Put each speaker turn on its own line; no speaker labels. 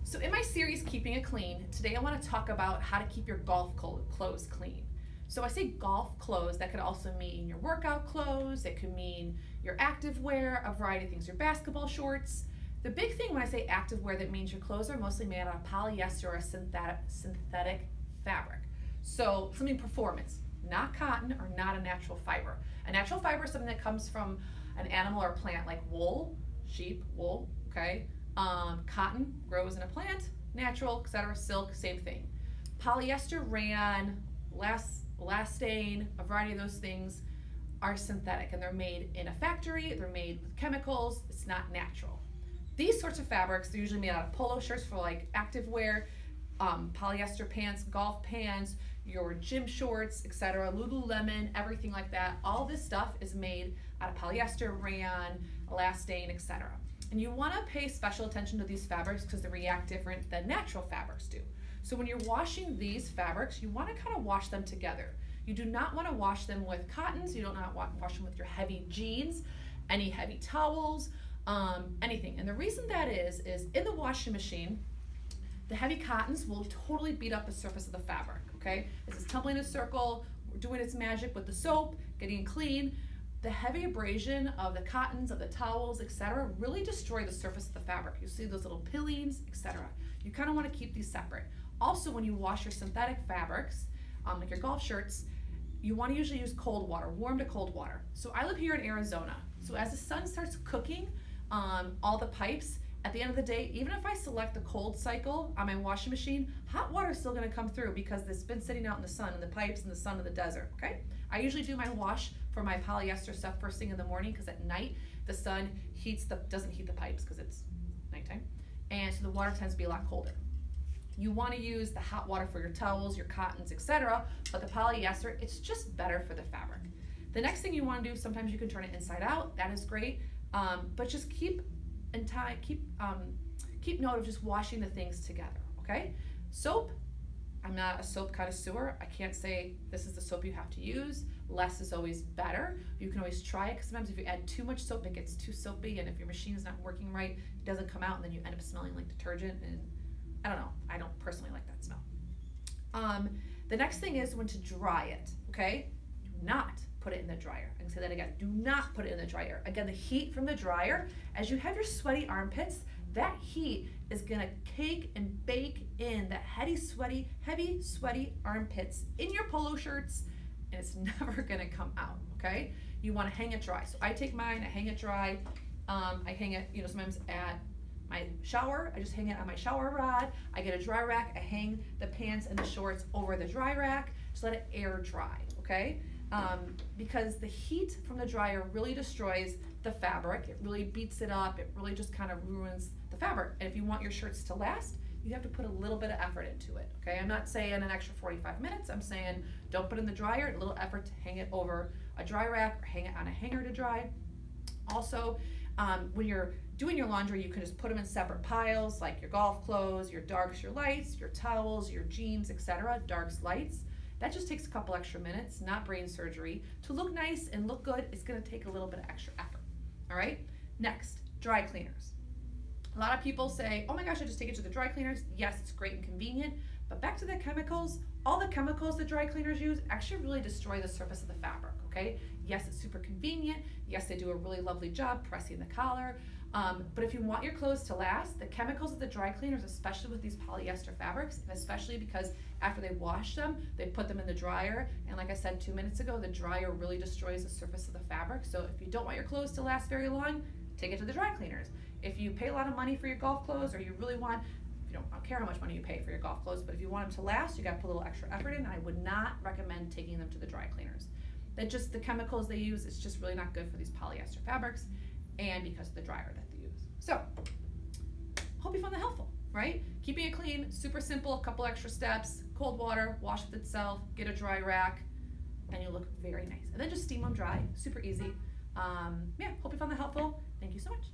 So in my series, Keeping It Clean, today I want to talk about how to keep your golf clothes clean. So I say golf clothes, that could also mean your workout clothes, it could mean your active wear, a variety of things, your basketball shorts. The big thing when I say active wear, that means your clothes are mostly made out of polyester or a synthetic fabric. So something performance, not cotton or not a natural fiber. A natural fiber is something that comes from an animal or plant like wool, sheep, wool, okay? Cotton grows in a plant, natural, etc. Silk, same thing. Polyester, rayon, elastane, a variety of those things are synthetic, and they're made in a factory, they're made with chemicals, it's not natural. These sorts of fabrics, they're usually made out of polo shirts for like active wear, polyester pants, golf pants, your gym shorts, etc., Lululemon, everything like that. All this stuff is made out of polyester, rayon, elastane, etc. And you want to pay special attention to these fabrics because they react different than natural fabrics do. So when you're washing these fabrics, you want to kind of wash them together. You do not want to wash them with cottons. You don't want to wash them with your heavy jeans, any heavy towels, anything. And the reason that is in the washing machine, the heavy cottons will totally beat up the surface of the fabric, okay? This is tumbling in a circle, we're doing its magic with the soap, getting it clean. The heavy abrasion of the cottons, of the towels, etc., really destroy the surface of the fabric. You see those little peelings, etc. You kind of want to keep these separate. Also, when you wash your synthetic fabrics, like your golf shirts, you want to usually use cold water, warm to cold water. So I live here in Arizona. So as the sun starts cooking all the pipes, at the end of the day, even if I select the cold cycle on my washing machine, hot water is still going to come through because it's been sitting out in the sun, in the pipes, in the sun of the desert, okay? I usually do my wash for my polyester stuff first thing in the morning because at night the sun doesn't heat the pipes because it's nighttime, and so the water tends to be a lot colder. You want to use the hot water for your towels, your cottons, etc., but the polyester, it's just better for the fabric. The next thing you want to do, sometimes you can turn it inside out, that is great, but just keep note of just washing the things together, okay? Soap, I'm not a soap connoisseur. I can't say this is the soap you have to use. Less is always better. You can always try it because sometimes if you add too much soap, it gets too soapy, and if your machine is not working right, it doesn't come out, and then you end up smelling like detergent, and I don't know. I don't personally like that smell. The next thing is when to dry it, okay? Do not put it in the dryer. I can say that again. Do not put it in the dryer. Again, the heat from the dryer, as you have your sweaty armpits, that heat is gonna cake and bake in that heavy, sweaty armpits in your polo shirts, and it's never gonna come out, okay? You wanna hang it dry. So I take mine, I hang it dry. I hang it, sometimes at my shower, I just hang it on my shower rod. I get a dry rack, I hang the pants and the shorts over the dry rack, just let it air dry, okay? Because the heat from the dryer really destroys the fabric. It really beats it up. It really just kind of ruins the fabric. And if you want your shirts to last, you have to put a little bit of effort into it, okay? I'm not saying an extra 45 minutes. I'm saying don't put it in the dryer, a little effort to hang it over a dry rack or hang it on a hanger to dry. Also, when you're doing your laundry, you can just put them in separate piles, like your golf clothes, your darks, your lights, your towels, your jeans, etc., darks, lights. That just takes a couple extra minutes, not brain surgery. To look nice and look good, it's gonna take a little bit of extra effort, all right? Next, dry cleaners. A lot of people say, oh my gosh, I just take it to the dry cleaners. Yes, it's great and convenient, but back to the chemicals, all the chemicals that dry cleaners use actually really destroy the surface of the fabric, okay? Yes, it's super convenient. Yes, they do a really lovely job pressing the collar. But if you want your clothes to last, the chemicals of the dry cleaners, especially with these polyester fabrics, and especially because after they wash them, they put them in the dryer, and like I said 2 minutes ago, the dryer really destroys the surface of the fabric. So if you don't want your clothes to last very long, take it to the dry cleaners. If you pay a lot of money for your golf clothes, or you really want, I don't care how much money you pay for your golf clothes, but if you want them to last, you gotta put a little extra effort in. I would not recommend taking them to the dry cleaners. That just the chemicals they use, it's just really not good for these polyester fabrics, and because of the dryer that they use. So, hope you found that helpful, right? Keeping it clean, super simple, a couple extra steps, cold water, wash with itself, get a dry rack, and you look very nice. And then just steam them dry, super easy. Yeah, hope you found that helpful. Thank you so much.